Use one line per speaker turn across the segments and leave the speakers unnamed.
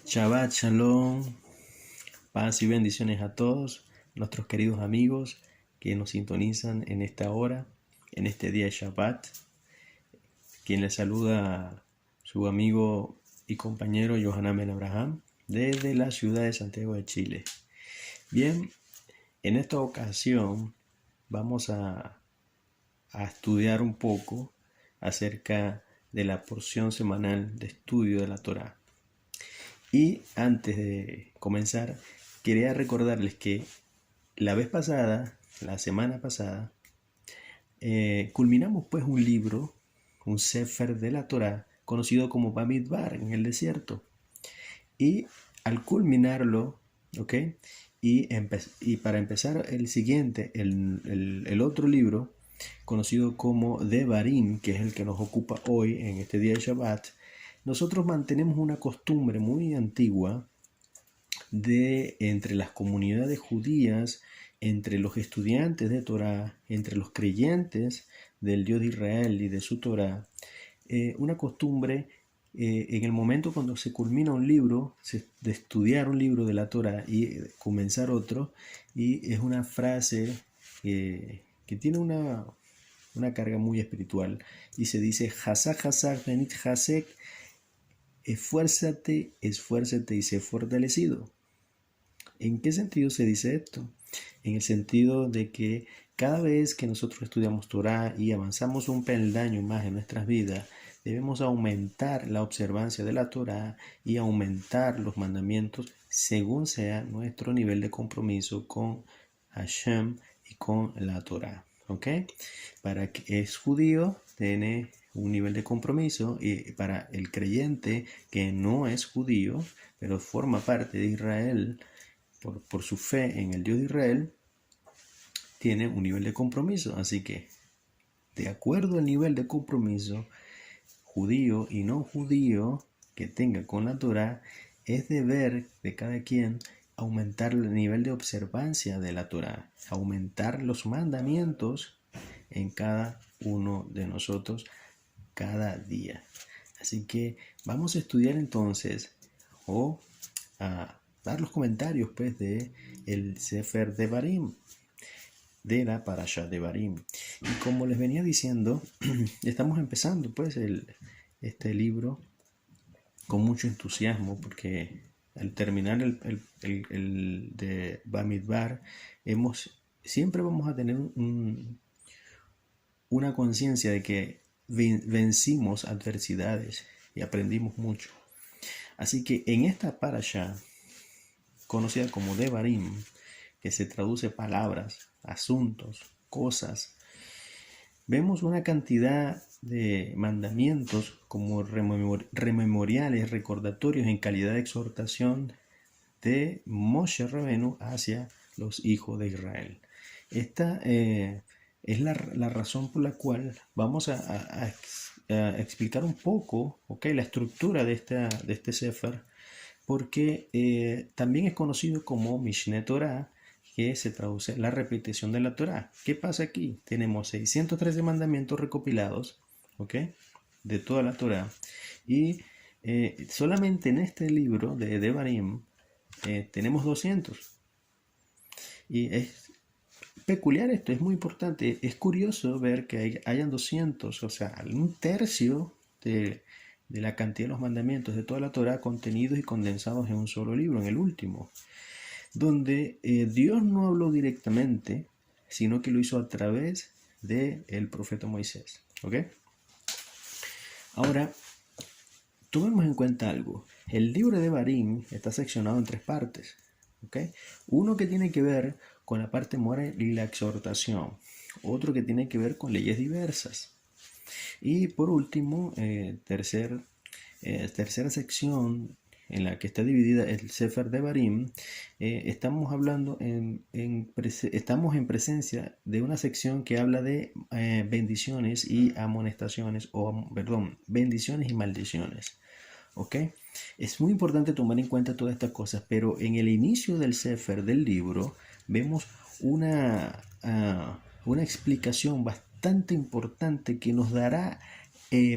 Shabbat Shalom, paz y bendiciones a todos nuestros queridos amigos que nos sintonizan en esta hora, en este día de Shabbat. Quien les saluda su amigo y compañero Johanan Ben Abraham desde la ciudad de Santiago de Chile. Bien, en esta ocasión vamos a estudiar un poco acerca de la porción semanal de estudio de la Torá. Y antes de comenzar, quería recordarles que la vez pasada, la semana pasada, culminamos pues un libro, un Sefer de la Torá, conocido como Bamidbar, en el desierto. Y al culminarlo, ¿ok? Y para empezar el siguiente, el otro libro, conocido como Devarim, que es el que nos ocupa hoy en este día de Shabbat, nosotros mantenemos una costumbre muy antigua de entre las comunidades judías, entre los estudiantes de Torah, entre los creyentes del Dios de Israel y de su Torah, una costumbre en el momento cuando se culmina un libro, de estudiar un libro de la Torah y comenzar otro, y es una frase que tiene una carga muy espiritual, y se dice, Hazak, Hazak, Benit Hasek, esfuérzate, esfuérzate y sé fortalecido. ¿En qué sentido se dice esto? En el sentido de que cada vez que nosotros estudiamos Torah y avanzamos un peldaño más en nuestras vidas, debemos aumentar la observancia de la Torah y aumentar los mandamientos según sea nuestro nivel de compromiso con Hashem y con la Torah. ¿Ok? Para que es judío, tiene un nivel de compromiso, y para el creyente que no es judío, pero forma parte de Israel, por su fe en el Dios de Israel, tiene un nivel de compromiso. Así que, de acuerdo al nivel de compromiso judío y no judío que tenga con la Torah, es deber de cada quien aumentar el nivel de observancia de la Torah, aumentar los mandamientos en cada uno de nosotros cada día. Así que vamos a estudiar entonces, o a dar los comentarios pues de el Sefer Devarim, de la Parasha Devarim. Y como les venía diciendo, estamos empezando pues este libro con mucho entusiasmo, porque al terminar el de Bamidbar, siempre vamos a tener una conciencia de que vencimos adversidades y aprendimos mucho. Así que en esta parasha, conocida como Devarim, que se traduce palabras, asuntos, cosas, vemos una cantidad de mandamientos como rememoriales, recordatorios en calidad de exhortación de Moshe Rabenu hacia los hijos de Israel. Esta es la razón por la cual vamos a explicar un poco, ¿okay?, la estructura de este Sefer, porque también es conocido como Mishneh Torah, que se traduce la repetición de la Torah. ¿Qué pasa aquí? Tenemos 613 mandamientos recopilados, ¿okay?, de toda la Torah, y solamente en este libro de Devarim tenemos 200. Y es peculiar esto, es muy importante. Es curioso ver que hayan 200, o sea, un tercio de la cantidad de los mandamientos de toda la Torah contenidos y condensados en un solo libro, en el último, donde Dios no habló directamente, sino que lo hizo a través del profeta Moisés. ¿Ok? Ahora, tomemos en cuenta algo. El libro de Devarim está seccionado en 3 partes. ¿Ok? Uno que tiene que ver con la parte moral y la exhortación. Otro que tiene que ver con leyes diversas. Y por último, tercera sección en la que está dividida el Sefer Devarim, estamos hablando estamos en presencia de una sección que habla de bendiciones y amonestaciones, bendiciones y maldiciones. ¿Ok? Es muy importante tomar en cuenta todas estas cosas, pero en el inicio del Sefer, del libro, vemos una explicación bastante importante que nos dará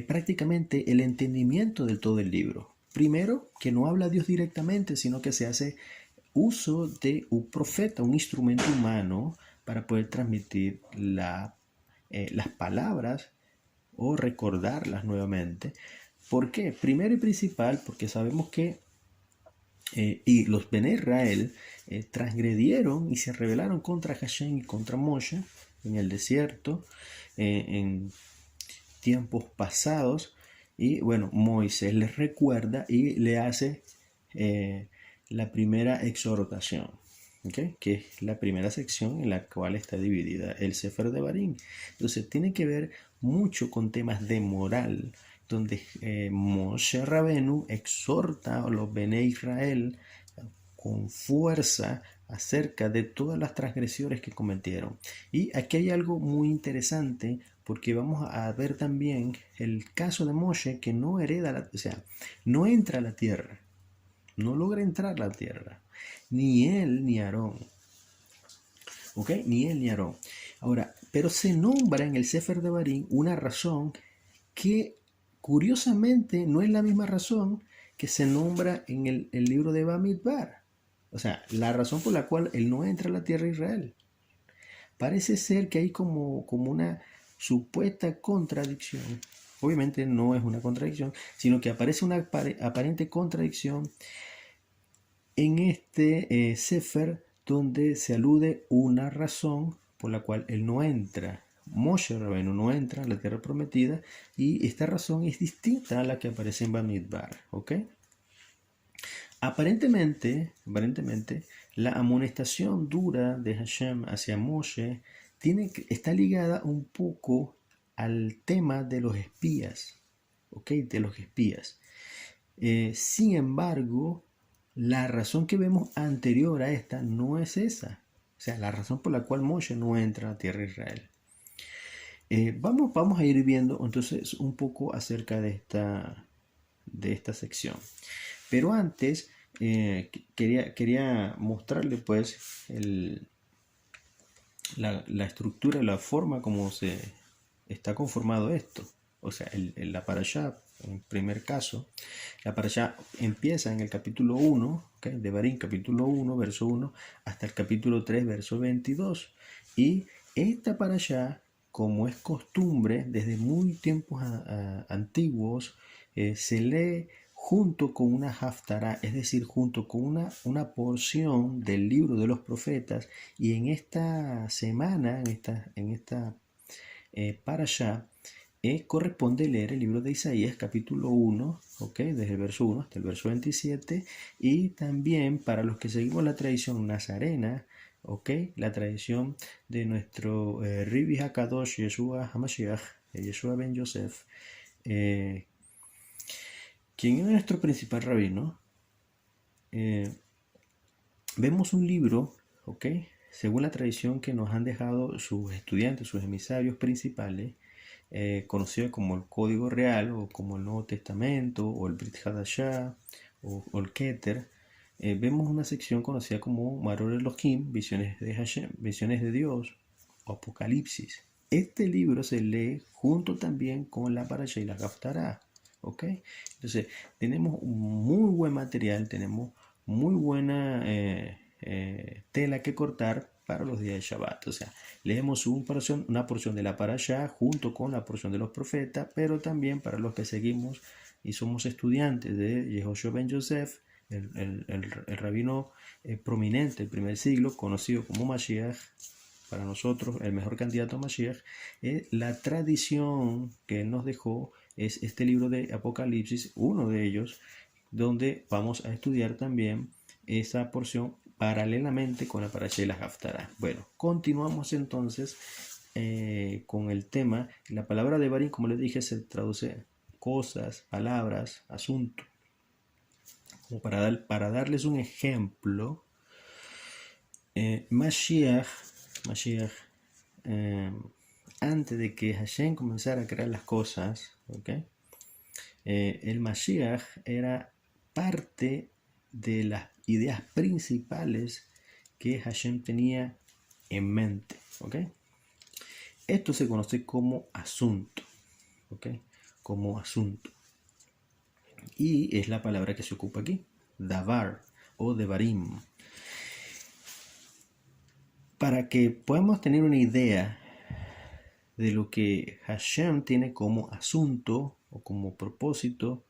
prácticamente el entendimiento de todo el libro. Primero, que no habla Dios directamente, sino que se hace uso de un profeta, un instrumento humano, para poder transmitir las palabras o recordarlas nuevamente. ¿Por qué? Primero y principal, porque sabemos que y los Bene Israel transgredieron y se rebelaron contra Hashem y contra Moshe en el desierto en tiempos pasados. Y bueno, Moisés les recuerda y le hace la primera exhortación, ¿okay? Que es la primera sección en la cual está dividida el Sefer de Barín. Entonces tiene que ver mucho con temas de moral, donde Moshe Rabenu exhorta a los Bene Israel con fuerza acerca de todas las transgresiones que cometieron. Y aquí hay algo muy interesante, porque vamos a ver también el caso de Moshe, que no hereda, o sea, no entra a la tierra, no logra entrar a la tierra, ni él ni Aarón. ¿Ok? Ni él ni Aarón. Ahora, pero se nombra en el Sefer de Barín una razón que curiosamente no es la misma razón que se nombra en el libro de Bamidbar. O sea, la razón por la cual él no entra a la tierra de Israel. Parece ser que hay como una supuesta contradicción. Obviamente no es una contradicción, sino que aparece una aparente contradicción en este Sefer, donde se alude una razón por la cual él no entra. Moshe Rabbeinu no entra a la tierra prometida, y esta razón es distinta a la que aparece en Bamidbar. ¿Ok? Aparentemente, la amonestación dura de Hashem hacia Moshe está ligada un poco al tema de los espías. ¿Ok? De los espías. Sin embargo, la razón que vemos anterior a esta no es esa. O sea, la razón por la cual Moshe no entra a la tierra de Israel. Vamos a ir viendo entonces un poco acerca de esta sección. Pero antes, quería mostrarle pues la estructura, la forma como se está conformado esto. O sea, la parashá, en primer caso, la parashá empieza en el capítulo 1, ¿okay? De Barín, capítulo 1, verso 1, hasta el capítulo 3, verso 22. Y esta parashá, como es costumbre, desde muy tiempos antiguos, se lee junto con una haftará, es decir, junto con una porción del libro de los profetas. Y en esta semana, en esta parashá, corresponde leer el libro de Isaías capítulo 1, ¿okay? Desde el verso 1 hasta el verso 27, y también para los que seguimos la tradición nazarena, ¿okay? La tradición de nuestro Ribi Hakadosh Yeshua HaMashiach, Yeshua ben Yosef, quien es nuestro principal rabino. Vemos un libro, ¿okay? Según la tradición que nos han dejado sus estudiantes, sus emisarios principales, conocido como el Código Real, o como el Nuevo Testamento, o el Brit Hadashah, o el Keter. Vemos una sección conocida como Maror Elohim, visiones de Hashem, visiones de Dios, o Apocalipsis. Este libro se lee junto también con la Parashá y la Haftará. ¿Ok? Entonces, tenemos un muy buen material, tenemos muy buena tela que cortar para los días de Shabbat. O sea, leemos una porción de la Parashá junto con la porción de los profetas, pero también para los que seguimos y somos estudiantes de Yehoshua ben Yosef, el rabino prominente del primer siglo, conocido como Mashiach, para nosotros el mejor candidato a Mashiach. La tradición que él nos dejó es este libro de Apocalipsis, uno de ellos, donde vamos a estudiar también esa porción paralelamente con la Parashá y la Haftará. Bueno, continuamos entonces con el tema. La palabra de Barín, como les dije, se traduce cosas, palabras, asunto. Como para darles un ejemplo, Mashiach, antes de que Hashem comenzara a crear las cosas, ¿okay? El Mashiach era parte de las ideas principales que Hashem tenía en mente. ¿Okay? Esto se conoce como asunto. ¿Okay? Como asunto. Y es la palabra que se ocupa aquí, davar o devarim. Para que podamos tener una idea de lo que Hashem tiene como asunto o como propósito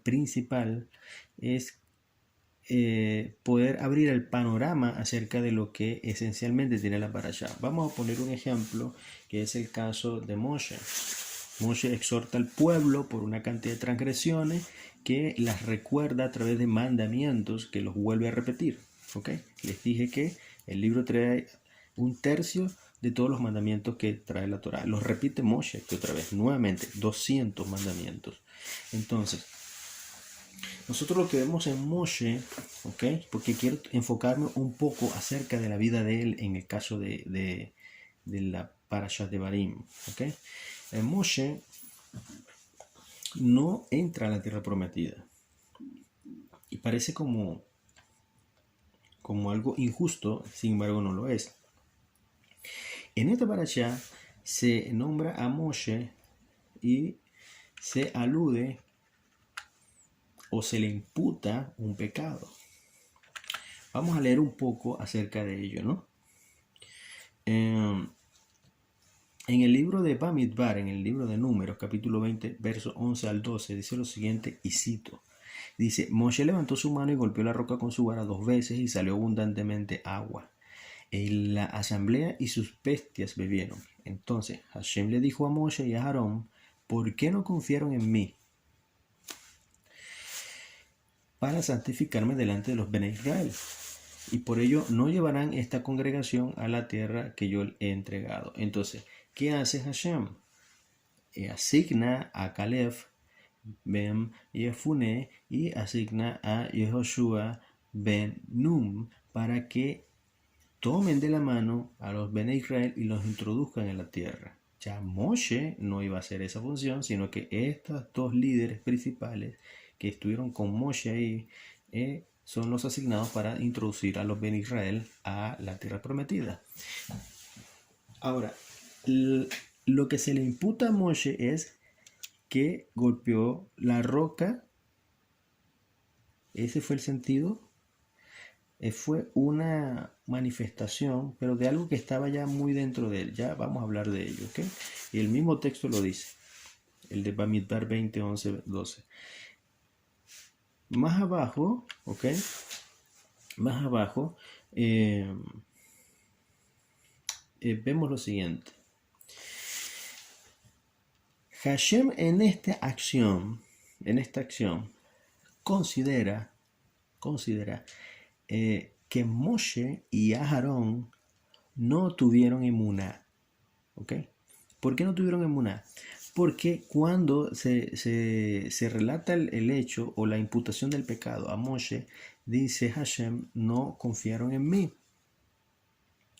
principal, es poder abrir el panorama acerca de lo que esencialmente tiene la parashá. Vamos a poner un ejemplo que es el caso de Moshe. Moshe exhorta al pueblo por una cantidad de transgresiones que las recuerda a través de mandamientos que los vuelve a repetir. ¿Okay? Les dije que el libro trae un tercio de todos los mandamientos que trae la Torá. Los repite Moshe que otra vez, nuevamente, 200 mandamientos. Entonces, nosotros lo que vemos en Moshe, ¿okay? Porque quiero enfocarme un poco acerca de la vida de él en el caso de la Parashat Devarim, ¿okay? Moshe no entra a la tierra prometida y parece como algo injusto, sin embargo no lo es. En esta parasha se nombra a Moshe y se alude o se le imputa un pecado. Vamos a leer un poco acerca de ello, ¿no? En el libro de Bamidbar, en el libro de Números, capítulo 20, versos 11 al 12, dice lo siguiente, y cito. Dice, Moshe levantó su mano y golpeó la roca con su vara 2 veces y salió abundantemente agua. En la asamblea y sus bestias bebieron. Entonces Hashem le dijo a Moshe y a Aarón, ¿por qué no confiaron en mí para santificarme delante de los Bene Israel? Y por ello no llevarán esta congregación a la tierra que yo he entregado. Entonces, ¿qué hace Hashem? Asigna a Caleb ben Jefune y asigna a Yehoshua ben Num para que tomen de la mano a los Bene Israel y los introduzcan en la tierra. Ya Moshe no iba a hacer esa función, sino que estos dos líderes principales que estuvieron con Moshe ahí son los asignados para introducir a los Bene Israel a la tierra prometida. Ahora, lo que se le imputa a Moshe es que golpeó la roca. Ese fue el sentido. Fue una manifestación, pero de algo que estaba ya muy dentro de él. Ya vamos a hablar de ello, ¿ok? Y el mismo texto lo dice, el de Bamidbar 20, 11, 12. Más abajo, ¿ok? Más abajo, vemos lo siguiente. Hashem en esta acción, considera que Moshe y Aarón no tuvieron emuná. ¿Ok? ¿Por qué no tuvieron emuná? Porque cuando se relata el hecho o la imputación del pecado a Moshe, dice Hashem, no confiaron en mí.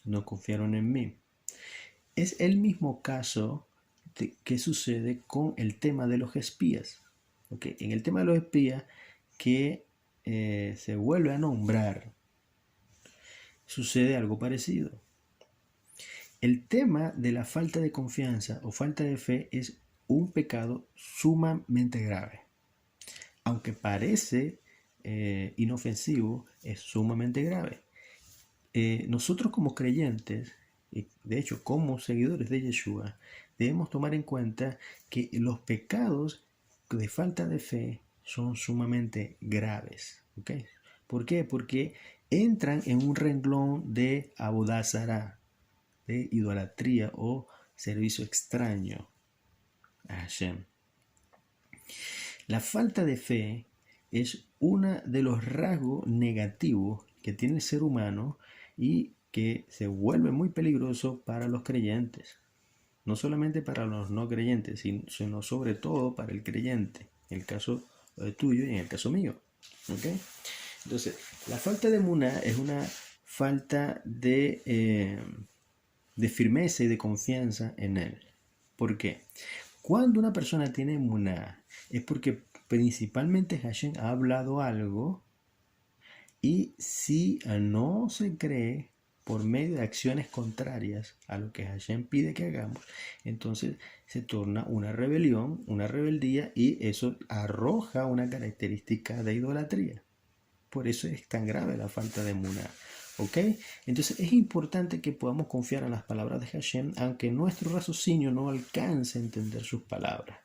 No confiaron en mí. Es el mismo caso que sucede con el tema de los espías. ¿Okay? En el tema de los espías que se vuelve a nombrar, sucede algo parecido. El tema de la falta de confianza o falta de fe es un pecado sumamente grave. Aunque parece inofensivo, es sumamente grave. Nosotros como creyentes, y de hecho como seguidores de Yeshua, debemos tomar en cuenta que los pecados de falta de fe son sumamente graves. ¿Okay? ¿Por qué? Porque entran en un renglón de Avodah Zará, de idolatría o servicio extraño a Hashem. La falta de fe es uno de los rasgos negativos que tiene el ser humano y que se vuelve muy peligroso para los creyentes. No solamente para los no creyentes, sino sobre todo para el creyente. En el caso tuyo y en el caso mío. ¿Okay? Entonces, la falta de emuná es una falta de firmeza y de confianza en él. ¿Por qué? Cuando una persona tiene emuná, es porque principalmente Hashem ha hablado algo y si no se cree, por medio de acciones contrarias a lo que Hashem pide que hagamos, entonces se torna una rebelión, una rebeldía, y eso arroja una característica de idolatría. Por eso es tan grave la falta de emuná. ¿Ok? Entonces es importante que podamos confiar en las palabras de Hashem, aunque nuestro raciocinio no alcance a entender sus palabras.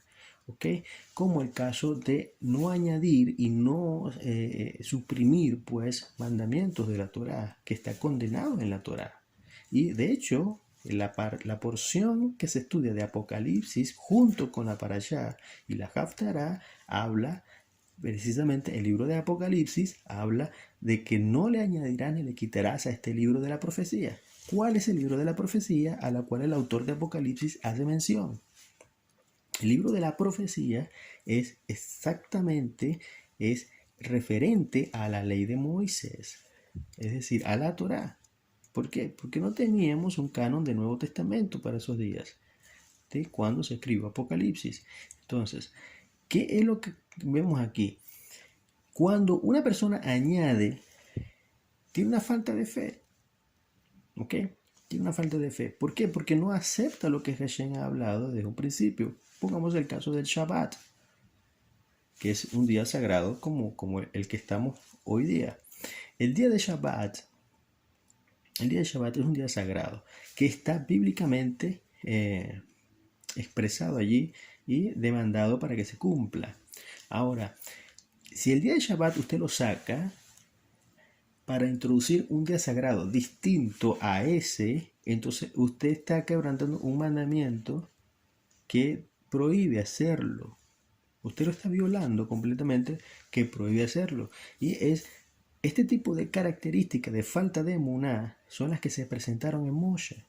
¿Ok? Como el caso de no añadir y no suprimir pues mandamientos de la Torá, que está condenado en la Torá. Y de hecho, la porción que se estudia de Apocalipsis junto con la Parashá y la Haftará habla precisamente, el libro de Apocalipsis habla de que no le añadirás ni le quitarás a este libro de la profecía. ¿Cuál es el libro de la profecía a la cual el autor de Apocalipsis hace mención? El libro de la profecía es exactamente, es referente a la ley de Moisés, es decir, a la Torá. ¿Por qué? Porque no teníamos un canon de Nuevo Testamento para esos días, de cuando se escribió Apocalipsis. Entonces, ¿qué es lo que vemos aquí? Cuando una persona añade, tiene una falta de fe. ¿Ok? Tiene una falta de fe. ¿Por qué? Porque no acepta lo que Hashem ha hablado desde un principio. Pongamos el caso del Shabbat, que es un día sagrado como el que estamos hoy día. El día de Shabbat es un día sagrado que está bíblicamente expresado allí y demandado para que se cumpla. Ahora, si el día de Shabbat usted lo saca para introducir un día sagrado distinto a ese, entonces usted está quebrantando un mandamiento que prohíbe hacerlo. Usted lo está violando completamente, que prohíbe hacerlo. Y es este tipo de características de falta de emuná son las que se presentaron en Moshe.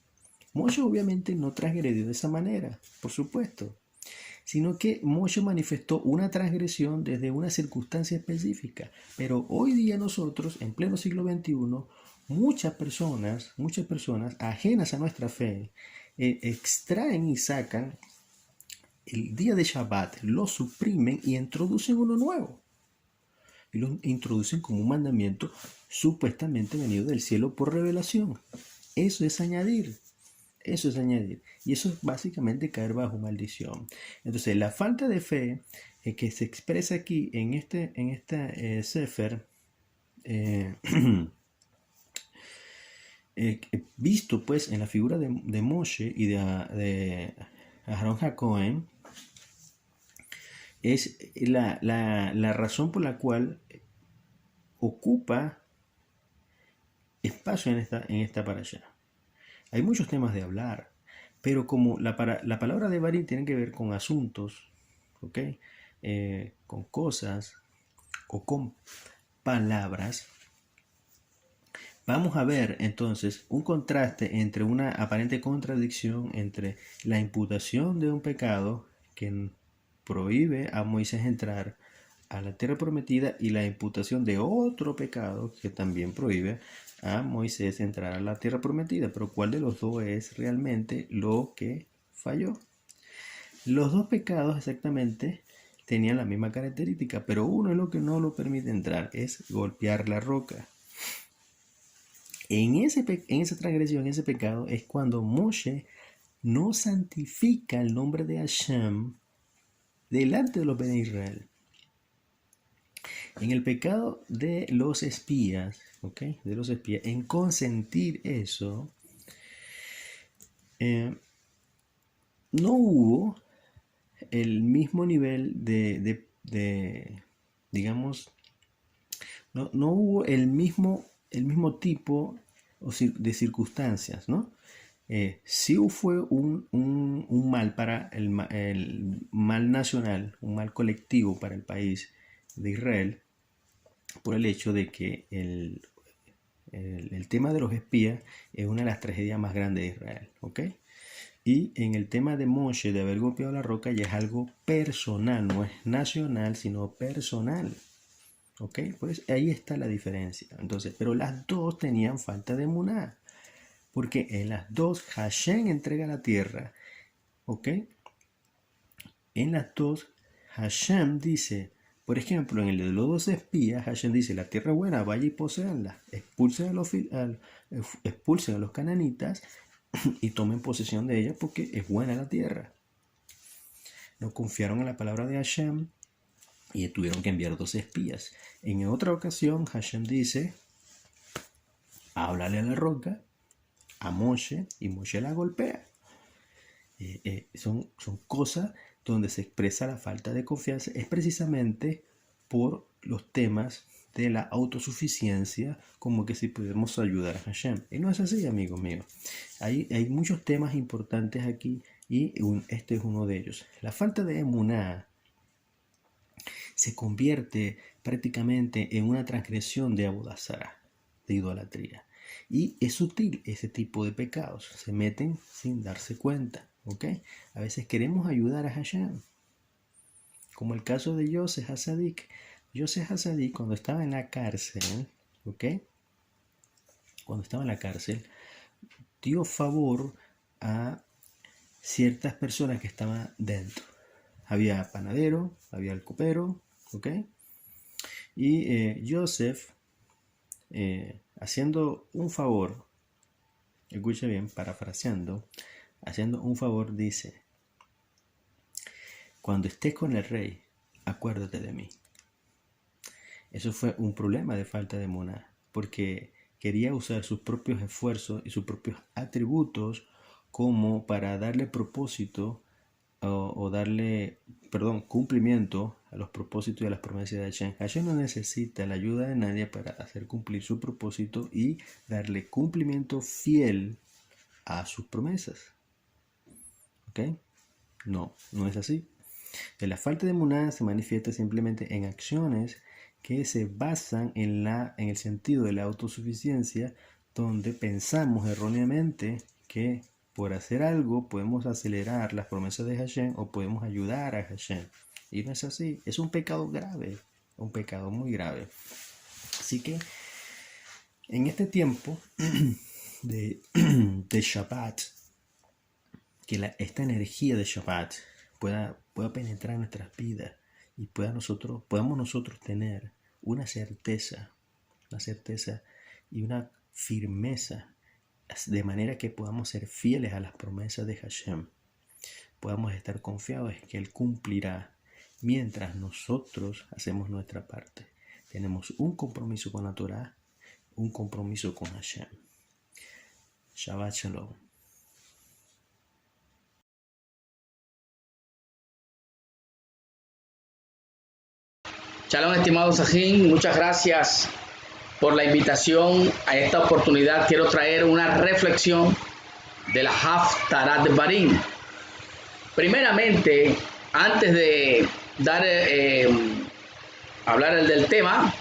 Moshe obviamente no transgredió de esa manera, por supuesto, sino que Moshe manifestó una transgresión desde una circunstancia específica. Pero hoy día nosotros, en pleno siglo XXI, muchas personas ajenas a nuestra fe, extraen y sacan el día de Shabbat, lo suprimen y introducen uno nuevo. Y lo introducen como un mandamiento supuestamente venido del cielo por revelación. Eso es añadir. Eso es añadir. Y eso es básicamente caer bajo maldición. Entonces, la falta de fe que se expresa aquí en esta Sefer, visto pues en la figura de Moshe y de Aarón HaKohen, es la razón por la cual ocupa espacio en esta parasha. Hay muchos temas de hablar, pero como la palabra de Barim tiene que ver con asuntos, ¿ok? Con cosas o con palabras, vamos a ver entonces un contraste entre una aparente contradicción entre la imputación de un pecado que prohíbe a Moisés entrar a la tierra prometida y la imputación de otro pecado que también prohíbe a Moisés entrar a la tierra prometida. Pero ¿cuál de los dos es realmente lo que falló? Los dos pecados exactamente tenían la misma característica, pero uno es lo que no lo permite entrar, es golpear la roca. En esa transgresión, en ese pecado, es cuando Moshe no santifica el nombre de Hashem delante de los Bnei Israel. En el pecado de los espías, ¿ok? De los espías, en consentir eso, no hubo el mismo nivel digamos, no hubo el mismo tipo de circunstancias, ¿no? Sí fue un mal para el mal nacional, un mal colectivo para el país de Israel, por el hecho de que el tema de los espías es una de las tragedias más grandes de Israel, ¿ok? Y en el tema de Moshe, de haber golpeado la roca, ya es algo personal, no es nacional, sino personal, ¿ok? Pues ahí está la diferencia. Entonces, pero las dos tenían falta de emuná, porque en las dos Hashem entrega la tierra, ¿ok? En las dos Hashem dice, Por ejemplo, en el de los 12 espías, Hashem dice, la tierra es buena, vaya y poséanla, expulsen a los cananitas y tomen posesión de ella porque es buena la tierra. No confiaron en la palabra de Hashem y tuvieron que enviar 12 espías. En otra ocasión, Hashem dice, háblale a la roca, a Moshe, y Moshe la golpea. Son cosas donde se expresa la falta de confianza. Es precisamente por los temas de la autosuficiencia, como que si podemos ayudar a Hashem. Y no es así, amigos míos. Hay muchos temas importantes aquí y este es uno de ellos. La falta de emuná se convierte prácticamente en una transgresión de Avodah Zará, de idolatría. Y es sutil ese tipo de pecados. Se meten sin darse cuenta. ¿Ok? A veces queremos ayudar a Hashem. Como el caso de Yosef HaTzadik. Yosef HaTzadik, cuando estaba en la cárcel, ¿ok? Cuando estaba en la cárcel, dio favor a ciertas personas que estaban dentro. Había panadero, había el copero, ¿ok? Y Yosef, haciendo un favor, escuche bien, parafraseando, haciendo un favor, dice, cuando estés con el rey, acuérdate de mí. Eso fue un problema de falta de emuná, porque quería usar sus propios esfuerzos y sus propios atributos como para darle propósito cumplimiento a los propósitos y a las promesas de Hashem. Hashem no necesita la ayuda de nadie para hacer cumplir su propósito y darle cumplimiento fiel a sus promesas. ¿Ok? No es así. La falta de emuná se manifiesta simplemente en acciones que se basan en el sentido de la autosuficiencia, donde pensamos erróneamente que por hacer algo podemos acelerar las promesas de Hashem o podemos ayudar a Hashem. Y no es así. Es un pecado grave, un pecado muy grave. Así que en este tiempo de Shabbat, que esta energía de Shabbat pueda penetrar en nuestras vidas y podamos nosotros tener una certeza y una firmeza, de manera que podamos ser fieles a las promesas de Hashem. Podamos estar confiados en que Él cumplirá mientras nosotros hacemos nuestra parte. Tenemos un compromiso con la Torah, un compromiso con Hashem. Shabbat Shalom.
Shalom, estimado Sajín, muchas gracias por la invitación a esta oportunidad. Quiero traer una reflexión de la Haftarah de Devarim. Primeramente, antes de hablar del tema,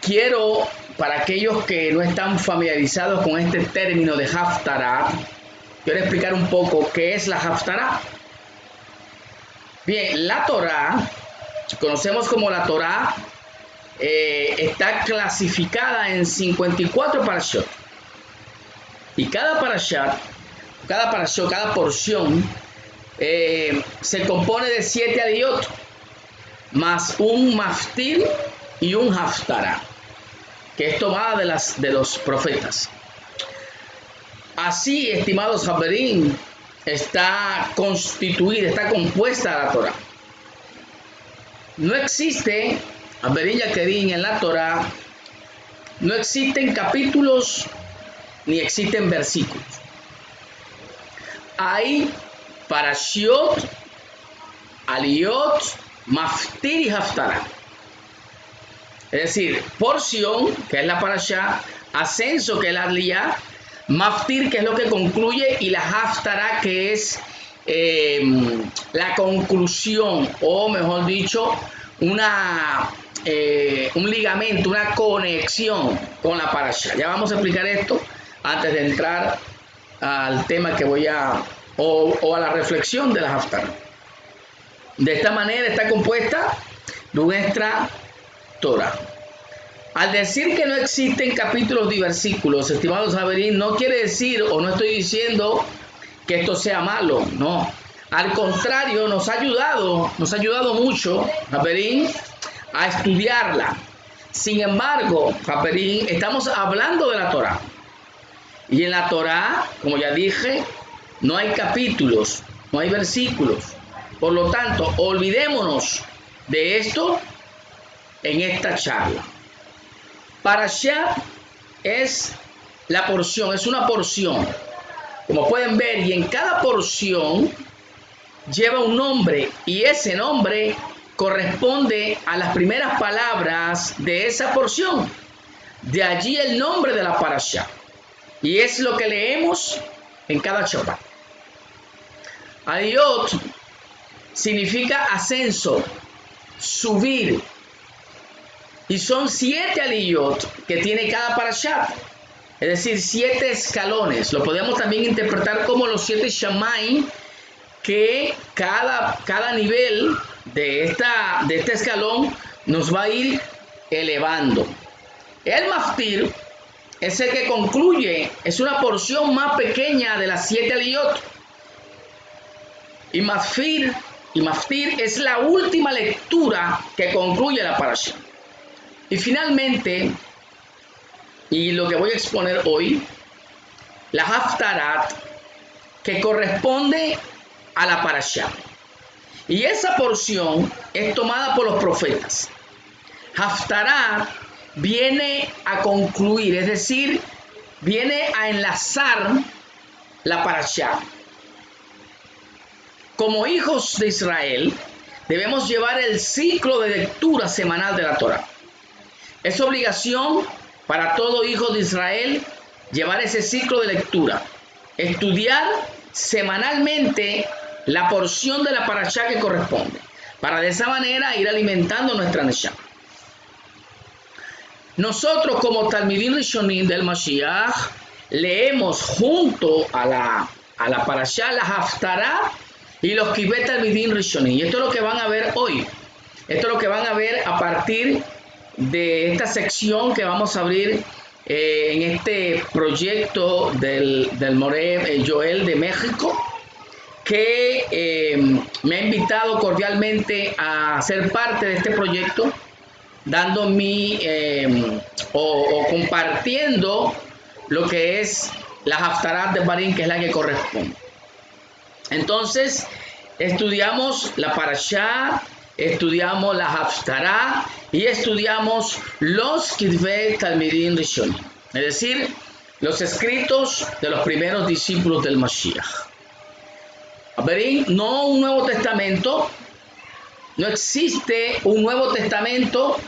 quiero, para aquellos que no están familiarizados con este término de Haftarah, quiero explicar un poco qué es la Haftarah. Bien, la Torá, conocemos como la Torá, está clasificada en 54 parashot. Y cada porción se compone de 7 adiot, más un maftir y un haftarah, que es tomada de los profetas. Así, estimados Haverim, está compuesta la Torah. No existe, Haverim Yakerim, en la Torah, no existen capítulos ni existen versículos. Hay parashiot, aliyot, maftir y haftarah. Es decir, porción, que es la parashá, ascenso, que es la aliyah, maftir, que es lo que concluye, y la haftarah, que es la conclusión, o mejor dicho, un ligamento, una conexión con la parashá. Ya vamos a explicar esto antes de entrar al tema que voy a la reflexión de la haftarah. De esta manera está compuesta nuestra Torah. Al decir que no existen capítulos y versículos, estimados Haverim, no quiere decir, o no estoy diciendo que esto sea malo, no. Al contrario, nos ha ayudado mucho, Japerín, a estudiarla. Sin embargo, Japerín, estamos hablando de la Torá. Y en la Torá, como ya dije, no hay capítulos, no hay versículos. Por lo tanto, olvidémonos de esto en esta charla. Parashá es la porción, es una porción. Como pueden ver, y en cada porción lleva un nombre, y ese nombre corresponde a las primeras palabras de esa porción. De allí el nombre de la parashá. Y es lo que leemos en cada Shabbat. Aliyot significa ascenso, subir. Y son 7 aliyot que tiene cada parashá. Es decir, 7 escalones. Lo podemos también interpretar como los 7 Shamaim, que cada nivel de este escalón nos va a ir elevando. El maftir es el que concluye, es una porción más pequeña de las 7 aliyot. Y maftir es la última lectura que concluye la parashá. Y finalmente, y lo que voy a exponer hoy, la haftarat, que corresponde a la parashá. Y esa porción es tomada por los profetas. Haftarat viene a concluir, es decir, viene a enlazar la parashá. Como hijos de Israel, debemos llevar el ciclo de lectura semanal de la Torá. Es obligación para todo hijo de Israel llevar ese ciclo de lectura, estudiar semanalmente la porción de la parashá que corresponde, para de esa manera ir alimentando nuestra neshama. Nosotros como Talmidim Rishonim del Mashiach leemos junto a la parashá, la haftará y los Kibet Talmidim Rishonim. Y esto es lo que van a ver hoy. Esto es lo que van a ver a partir de esta sección que vamos a abrir en este proyecto del Moré Joel de México, que me ha invitado cordialmente a ser parte de este proyecto, dando o compartiendo lo que es la Haftarat de Barín, que es la que corresponde. Entonces, estudiamos la Parashá, estudiamos la Haftará y estudiamos los Kitvei Talmidim Rishonim, es decir, los escritos de los primeros discípulos del Mashiach. Barín, no un Nuevo Testamento, no existe un Nuevo Testamento,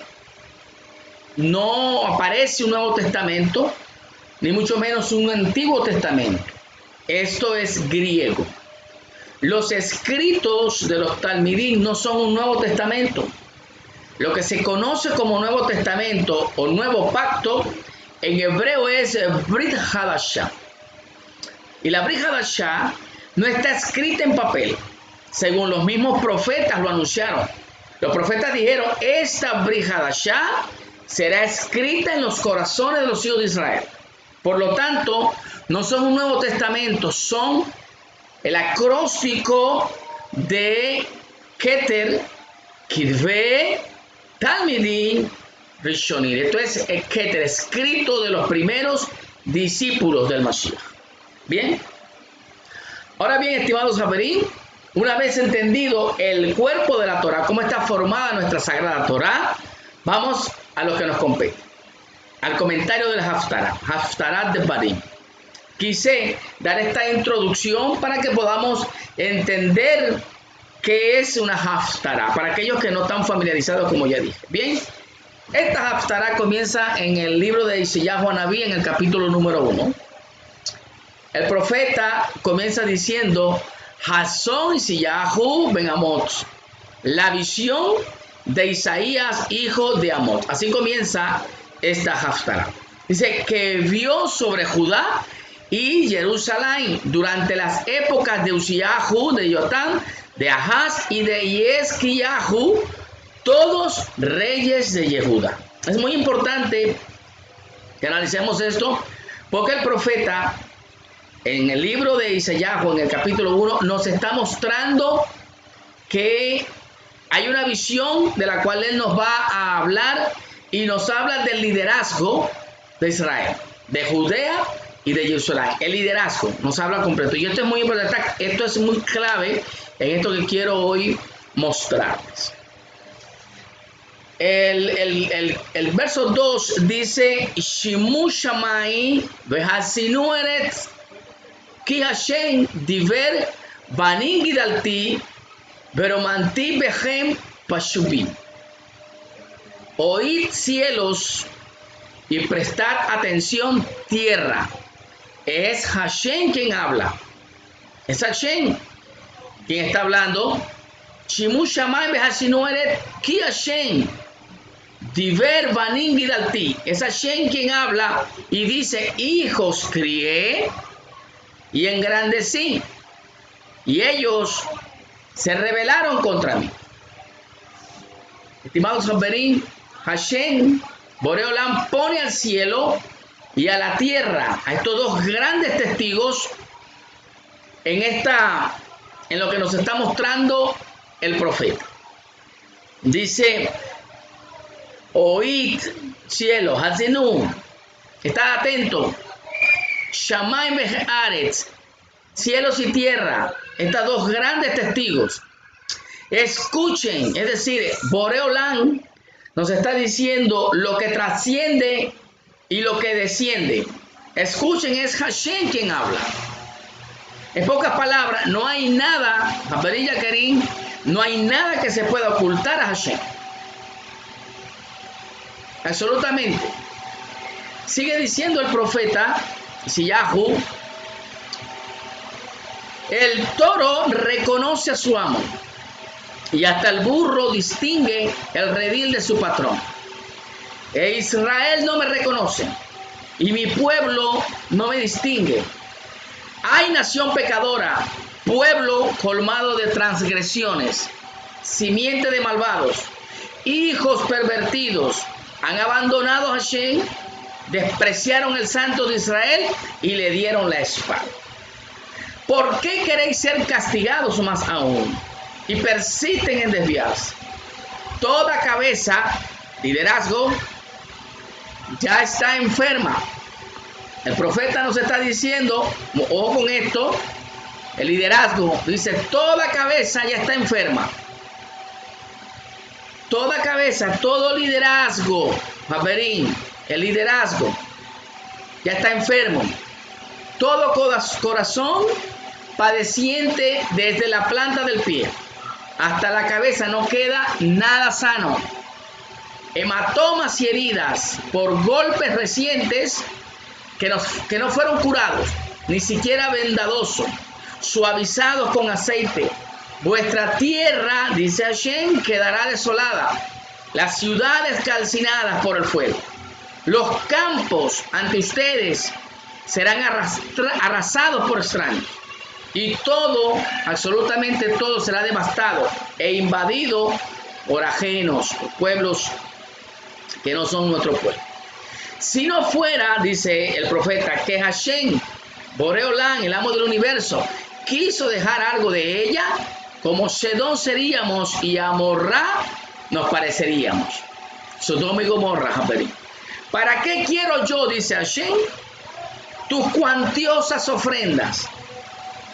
no aparece un Nuevo Testamento, ni mucho menos un Antiguo Testamento. Esto es griego. Los escritos de los Talmidim no son un Nuevo Testamento. Lo que se conoce como Nuevo Testamento o Nuevo Pacto en hebreo es Brit Hadashah. Y la Brit Hadashah no está escrita en papel, según los mismos profetas lo anunciaron. Los profetas dijeron, esta Brit Hadashah será escrita en los corazones de los hijos de Israel. Por lo tanto, no son un Nuevo Testamento, son el acróstico de Keter, Kitvei, Talmidim, Rishonim. Esto es el Keter, escrito de los primeros discípulos del Mashiach. Bien. Ahora bien, estimados Javerín, una vez entendido el cuerpo de la Torá, cómo está formada nuestra sagrada Torá, vamos a lo que nos compete, al comentario de la Haftará, Haftará de Barín. Quise dar esta introducción para que podamos entender qué es una Haftará, para aquellos que no están familiarizados, como ya dije. Bien, esta Haftará comienza en el libro de Isaías Anabí, en el capítulo número 1. El profeta comienza diciendo, Hasón Isayahu ben Amot, la visión de Isaías, hijo de Amot. Así comienza esta Haftará. Dice que vio sobre Judá y Jerusalén durante las épocas de Uziyahu, de Yotam, de Ahaz y de Yezquiyahu, todos reyes de Yehuda. Es muy importante que analicemos esto, porque el profeta en el libro de Isaías, en el capítulo 1, nos está mostrando que hay una visión de la cual Él nos va a hablar y nos habla del liderazgo de Israel, de Judea y de Jerusalén. El liderazgo nos habla completo. Y esto es muy importante, esto es muy clave en esto que quiero hoy mostrarles. El verso 2 dice: Shimu Shamai vehasinu eretz ki Hashem diver banim gidalti veromanti bechem pashubim. Oíd cielos y prestad atención tierra. Es Hashem quien habla. Es Hashem quien está hablando. Shimu Shamai vehasinu eretz ki Hashem diver banim gidalti. Es Hashem quien habla y dice: hijos crié y engrandecí, y ellos se rebelaron contra mí. Estimados Javerín, Hashem, Boreo Olam, pone al cielo y a la tierra, a estos dos grandes testigos, en lo que nos está mostrando el profeta. Dice: oíd cielo, Hazinu, estad atento, Shamay Beharetz, cielos y tierra, estas dos grandes testigos, escuchen. Es decir, Boreo Olam nos está diciendo lo que trasciende y lo que desciende. Escuchen, es Hashem quien habla. En pocas palabras, no hay nada, Javerilla Kerim, no hay nada que se pueda ocultar a Hashem. Absolutamente. Sigue diciendo el profeta Siyahu: el toro reconoce a su amo, y hasta el burro distingue el redil de su patrón. E Israel no me reconoce, y mi pueblo no me distingue. Hay nación pecadora, pueblo colmado de transgresiones, simiente de malvados, hijos pervertidos, han abandonado a Hashem, despreciaron el Santo de Israel y le dieron la espalda. ¿Por qué queréis ser castigados más aún y persisten en desviarse? Toda cabeza, liderazgo, ya está enferma. El profeta nos está diciendo, ojo con esto, el liderazgo, dice: toda cabeza ya está enferma. Toda cabeza, todo liderazgo, Javerín, el liderazgo ya está enfermo. Todo corazón padeciente desde la planta del pie hasta la cabeza, no queda nada sano. Hematomas y heridas por golpes recientes que no fueron curados, ni siquiera vendadosos, suavizados con aceite. Vuestra tierra, dice Hashem, quedará desolada, las ciudades calcinadas por el fuego. Los campos ante ustedes serán arrasados por extraños, y todo, absolutamente todo, será devastado e invadido por ajenos, por pueblos que no son nuestro pueblo. Si no fuera, dice el profeta, que Hashem, Boreo Olam, el amo del universo, quiso dejar algo de ella, como Sedón seríamos y Amorrá nos pareceríamos. Sodoma y Gomorra, Javerín. ¿Para qué quiero yo, dice Hashem, tus cuantiosas ofrendas?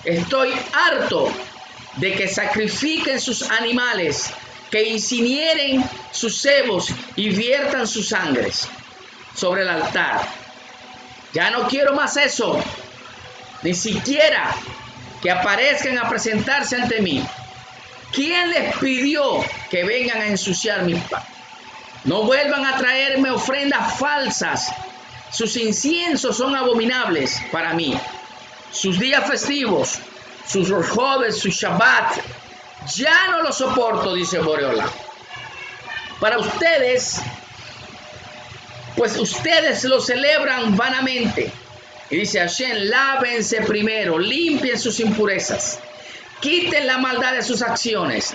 Estoy harto de que sacrifiquen sus animales, que incineren sus cebos y viertan sus sangres sobre el altar. Ya no quiero más eso, ni siquiera que aparezcan a presentarse ante mí. ¿Quién les pidió que vengan a ensuciar mi pan? No vuelvan a traerme ofrendas falsas. Sus inciensos son abominables para mí. Sus días festivos, sus rojobes, su Shabbat, ya no lo soporto, dice Boreo Olam. Para ustedes, pues ustedes lo celebran vanamente. Y dice Hashem: lávense primero, limpien sus impurezas, quiten la maldad de sus acciones,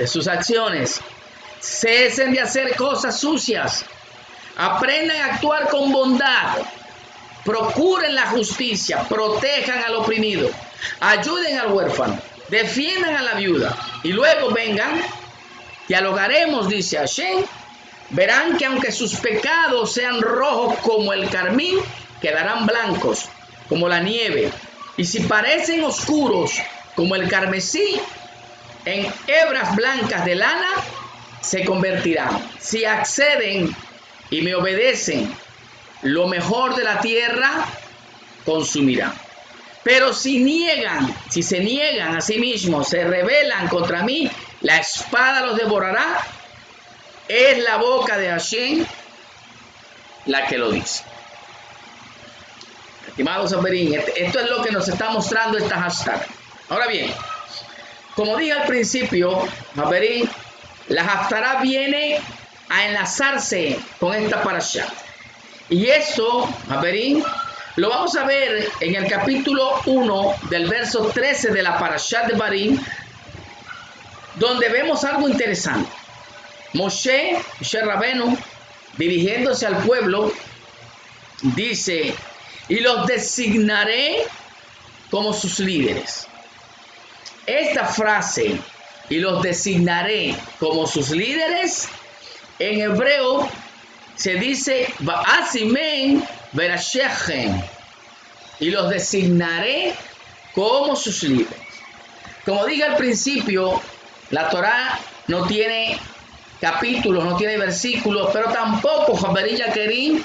cesen de hacer cosas sucias, aprendan a actuar con bondad, procuren la justicia, protejan al oprimido, ayuden al huérfano, defiendan a la viuda y luego vengan, dialogaremos, dice Hashem. Verán que aunque sus pecados sean rojos como el carmín, quedarán blancos como la nieve. Y si parecen oscuros como el carmesí, en hebras blancas de lana se convertirán. Si acceden y me obedecen, lo mejor de la tierra consumirán. Pero si se niegan a sí mismos, se rebelan contra mí, la espada los devorará. Es la boca de Hashem la que lo dice. Estimados Saberín, esto es lo que nos está mostrando esta hashtag. Ahora bien, como dije al principio, Saberín, la hashtag viene a enlazarse con esta parashá. Y esto, Saberín, lo vamos a ver en el capítulo 1 del verso 13 de la parashá de Barim, donde vemos algo interesante. Moshe Rabenu, dirigiéndose al pueblo, dice, y los designaré como sus líderes. Esta frase, y los designaré como sus líderes, en hebreo se dice, Va'asimen verashechem, y los designaré como sus líderes. Como dije al principio, la Torá no tiene capítulos, no tiene versículos, pero tampoco Jaberilla Kerim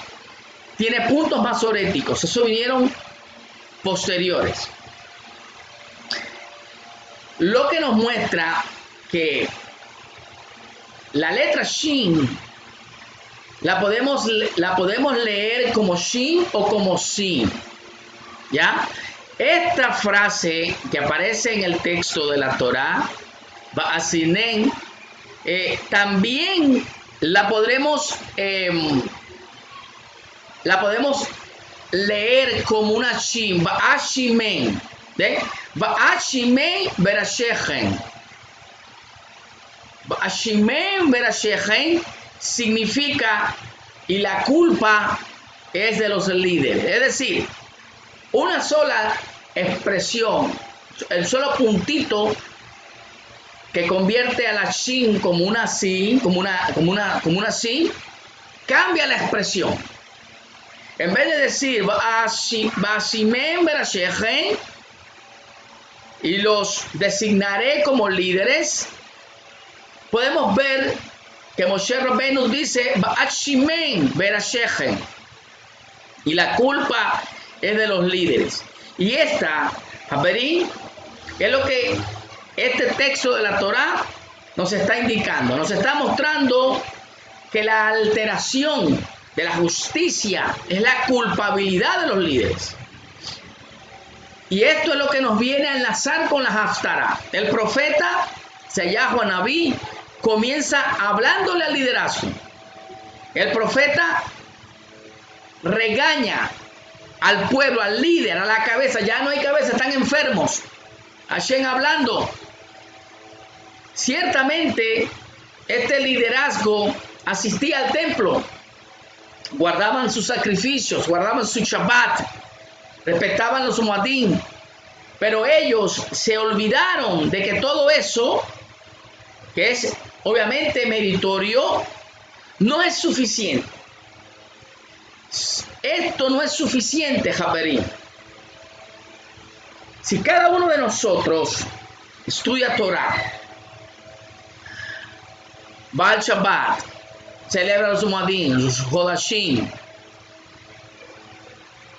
tiene puntos masoréticos. Eso vinieron posteriores. Lo que nos muestra que la letra Shin la podemos leer como Shin o como Sin. ¿Ya? Esta frase que aparece en el texto de la Torá, Ba'asinen, también la podemos leer como una Shin, Ba'ashimen, Ba'ashimen verashechem. Ba'ashimen verashechem significa, y la culpa es de los líderes. Es decir, una sola expresión, el solo puntito que convierte a la Shin como una Sin, como una Sin, cambia la expresión. En vez de decir Ba'ashimen verashechem y los designaré como líderes, podemos ver que Moshe Rabbeinu dice Ba'ashimen verashechem, y la culpa es de los líderes. Y esta, Jaberí, es lo que este texto de la Torá nos está indicando, nos está mostrando que la alteración de la justicia es la culpabilidad de los líderes. Y esto es lo que nos viene a enlazar con la Haftará. El profeta Seyahu Anabí comienza hablándole al liderazgo. El profeta regaña al pueblo, al líder, a la cabeza. Ya no hay cabeza, están enfermos. Hashem hablando. Ciertamente, este liderazgo asistía al templo, guardaban sus sacrificios, guardaban su Shabbat, respetaban los Moadim, pero ellos se olvidaron de que todo eso, que es obviamente meritorio, no es suficiente. Esto no es suficiente, Jaberín. Si cada uno de nosotros estudia Torah, va al Shabbat, celebra los Moadim, los Hodashim,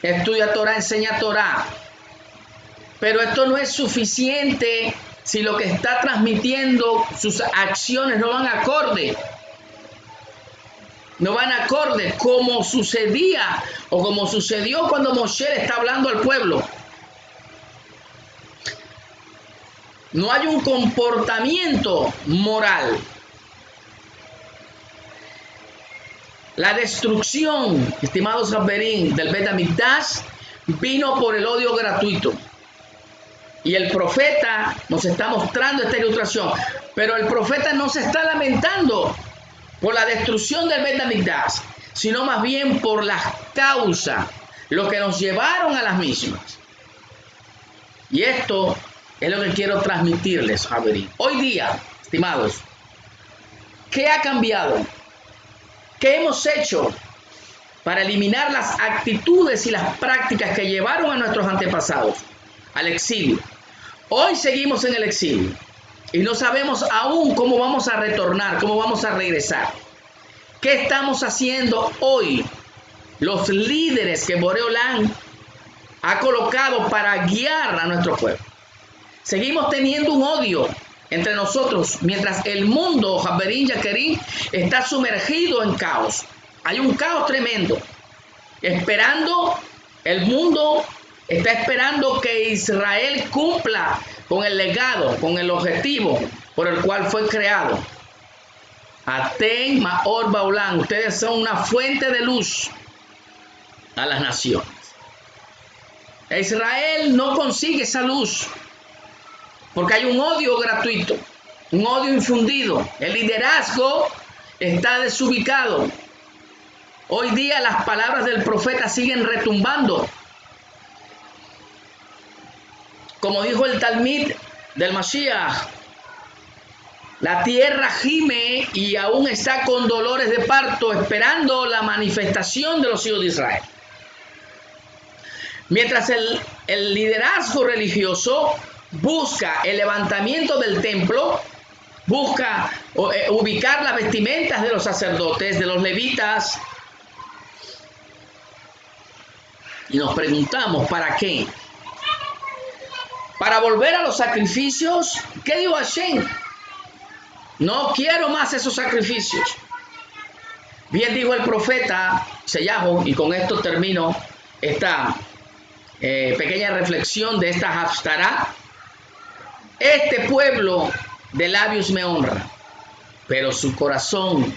estudia Torah, enseña Torah, pero esto no es suficiente si lo que está transmitiendo, sus acciones no van acorde. No van acorde como sucedía o como sucedió cuando Moshe le está hablando al pueblo. No hay un comportamiento moral. La destrucción, estimados Jaberín, del Bet Hamikdash vino por el odio gratuito. Y el profeta nos está mostrando esta ilustración. Pero el profeta no se está lamentando por la destrucción del Bet Hamikdash, sino más bien por las causas lo que nos llevaron a las mismas. Y esto es lo que quiero transmitirles, Javerín. Hoy día, estimados, ¿qué ha cambiado? ¿Qué hemos hecho para eliminar las actitudes y las prácticas que llevaron a nuestros antepasados al exilio? Hoy seguimos en el exilio y no sabemos aún cómo vamos a retornar, cómo vamos a regresar. ¿Qué estamos haciendo hoy los líderes que Boreolán ha colocado para guiar a nuestro pueblo? Seguimos teniendo un odio entre nosotros mientras el mundo, Javerín Yaquerín, está sumergido en caos. Hay un caos tremendo. El mundo está esperando que Israel cumpla con el legado, con el objetivo por el cual fue creado. Aten Maor Baulán, ustedes son una fuente de luz a las naciones. Israel no consigue esa luz porque hay un odio gratuito, un odio infundido. El liderazgo está desubicado. Hoy día las palabras del profeta siguen retumbando. Como dijo el Talmid del Mashiach, la tierra gime y aún está con dolores de parto esperando la manifestación de los hijos de Israel. Mientras el liderazgo religioso busca el levantamiento del templo, busca ubicar las vestimentas de los sacerdotes, de los levitas, y nos preguntamos, ¿para qué? Para volver a los sacrificios. ¿Qué dijo Hashem? No quiero más esos sacrificios. Bien dijo el profeta Sellajo, y con esto termino esta pequeña reflexión de esta Haftará. Este pueblo de labios me honra, pero su corazón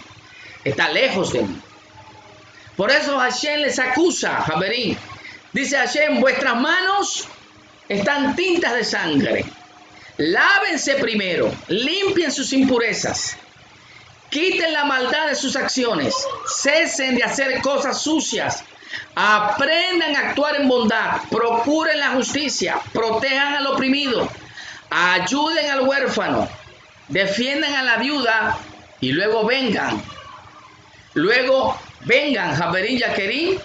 está lejos de mí. Por eso Hashem les acusa, Javerín. Dice Hashem, vuestras manos están tintas de sangre. Lávense primero, limpien sus impurezas, quiten la maldad de sus acciones, cesen de hacer cosas sucias, aprendan a actuar en bondad, procuren la justicia, protejan al oprimido, ayuden al huérfano, defiendan a la viuda y luego vengan, Javerín Yaquerín,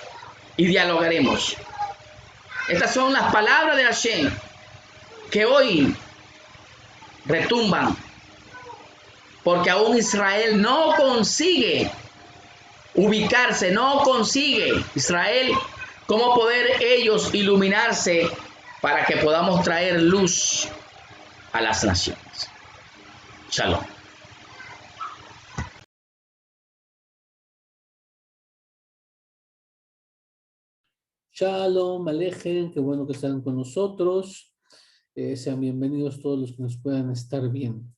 y dialogaremos. Estas son las palabras de Hashem que hoy retumban, porque aún Israel no consigue ubicarse, no consigue Israel cómo poder ellos iluminarse para que podamos traer luz a las naciones. Shalom.
Shalom, Alejen, qué bueno que están con nosotros. Sean bienvenidos todos los que nos puedan estar viendo.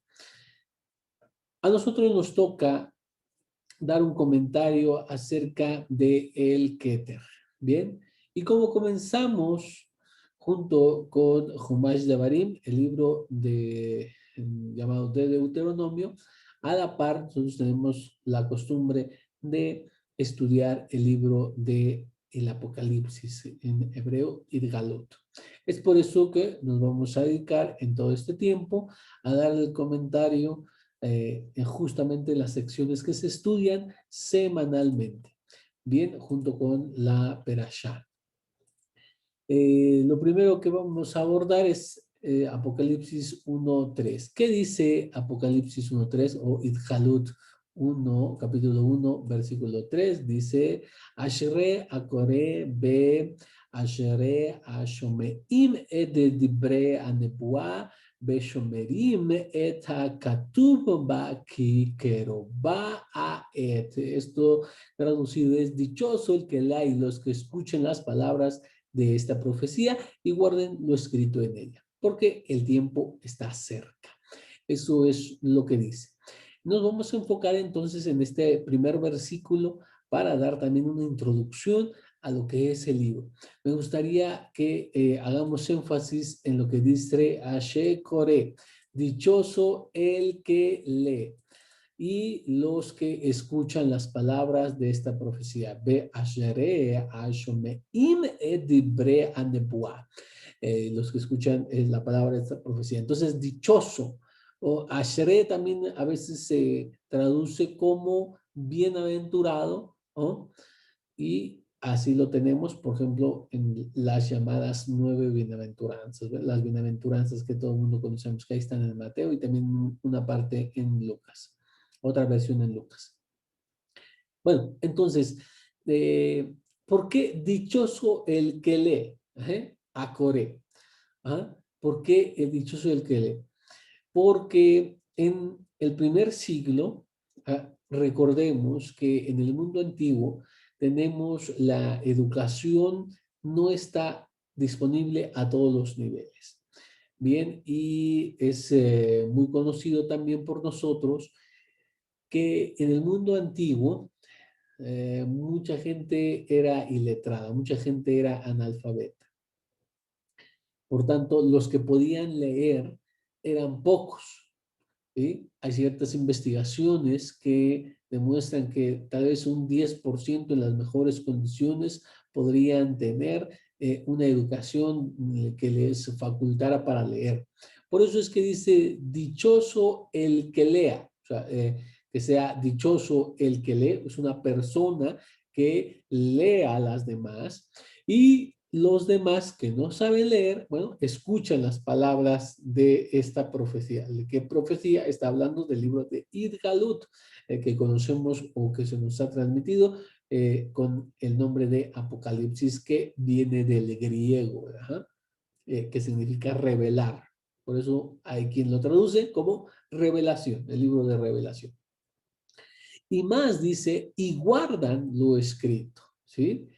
A nosotros nos toca dar un comentario acerca de el Keter. Bien, y como comenzamos junto con Jumash Devarim, el libro llamado de Deuteronomio, a la par nosotros tenemos la costumbre de estudiar el libro de el Apocalipsis en hebreo, Idgalut. Es por eso que nos vamos a dedicar en todo este tiempo a dar el comentario en justamente las secciones que se estudian semanalmente, bien, junto con la Perashá. Lo primero que vamos a abordar es Apocalipsis 1.3. ¿Qué dice Apocalipsis 1.3 o Idgalut 1, capítulo 1, versículo 3? Dice, Ashere akore be ashere ashomeim et dibre anebuah beshomerim et hakatuv ba ki keroba aet. Esto traducido es, dichoso el que lee y los que escuchen las palabras de esta profecía y guarden lo escrito en ella, porque el tiempo está cerca. Eso es lo que dice. Nos vamos a enfocar entonces en este primer versículo para dar también una introducción a lo que es el libro. Me gustaría que hagamos énfasis en lo que dice Ashe Kore, dichoso el que lee. y los que escuchan las palabras de esta profecía. Ve ashere ashomeim et dibre anebuah. Los que escuchan la palabra de esta profecía. Entonces, dichoso, o ashere también a veces se traduce como bienaventurado, ¿no? Y así lo tenemos, por ejemplo, en las llamadas 9 bienaventuranzas, ¿ves? Las bienaventuranzas que todo el mundo conocemos, que ahí están en Mateo y también una parte en Lucas, otra versión en Lucas. Bueno, entonces, ¿por qué dichoso el que lee? Acoré. ¿Ah? ¿Por qué el dichoso el que lee? Porque en el primer siglo, recordemos que en el mundo antiguo tenemos la educación no está disponible a todos los niveles. Bien, y es muy conocido también por nosotros que en el mundo antiguo mucha gente era iletrada, mucha gente era analfabeta. Por tanto, los que podían leer eran pocos. ¿Sí? Hay ciertas investigaciones que demuestran que tal vez un 10% en las mejores condiciones podrían tener una educación que les facultara para leer. Por eso es que dice, dichoso el que lea, o sea, que sea dichoso el que lee, es una persona que lea a las demás y los demás que no saben leer, bueno, escuchan las palabras de esta profecía. ¿Qué profecía? Está hablando del libro de Idgalut, que conocemos o que se nos ha transmitido con el nombre de Apocalipsis, que viene del griego, que significa revelar. Por eso hay quien lo traduce como revelación, el libro de revelación. Y más dice, y guardan lo escrito, ¿sí?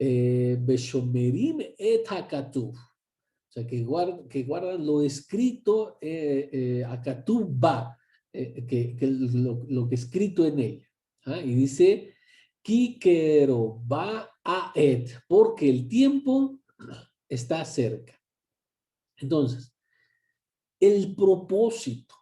Beshomerim et hakatuv. O sea, que guardan lo escrito, hakatuv ba, que lo que escrito en ella. Y dice, kikero ba aet, porque el tiempo está cerca. Entonces, el propósito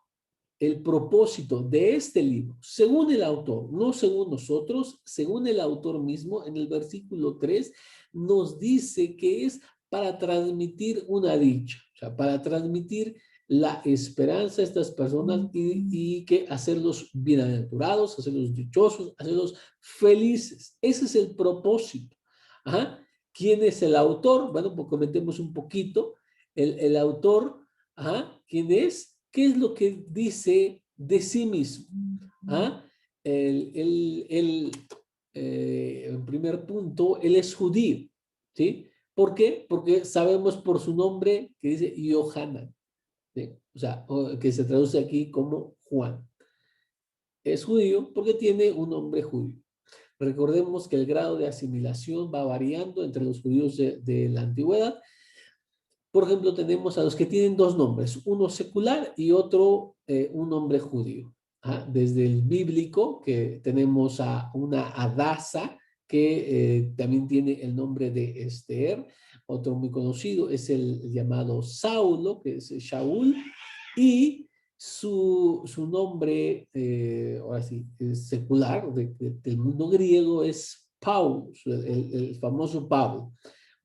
el propósito de este libro, según el autor, no según nosotros, según el autor mismo, en el versículo 3, nos dice que es para transmitir una dicha, o sea, para transmitir la esperanza a estas personas y que hacerlos bienaventurados, hacerlos dichosos, hacerlos felices. Ese es el propósito. Ajá. ¿Quién es el autor? Bueno, pues comentemos un poquito. El autor, ¿quién es? ¿Qué es lo que dice de sí mismo? En primer punto, él es judío, ¿sí? ¿Por qué? Porque sabemos por su nombre que dice Yohanan, ¿sí? O sea, que se traduce aquí como Juan. Es judío porque tiene un nombre judío. Recordemos que el grado de asimilación va variando entre los judíos de la antigüedad. Por ejemplo, tenemos a los que tienen dos nombres, uno secular y otro un nombre judío. Desde el bíblico, que tenemos a una Adasa, que también tiene el nombre de Esther. Otro muy conocido es el llamado Saulo, que es Shaul, y su nombre, ahora sí, secular del mundo griego es Paul, el famoso Pablo.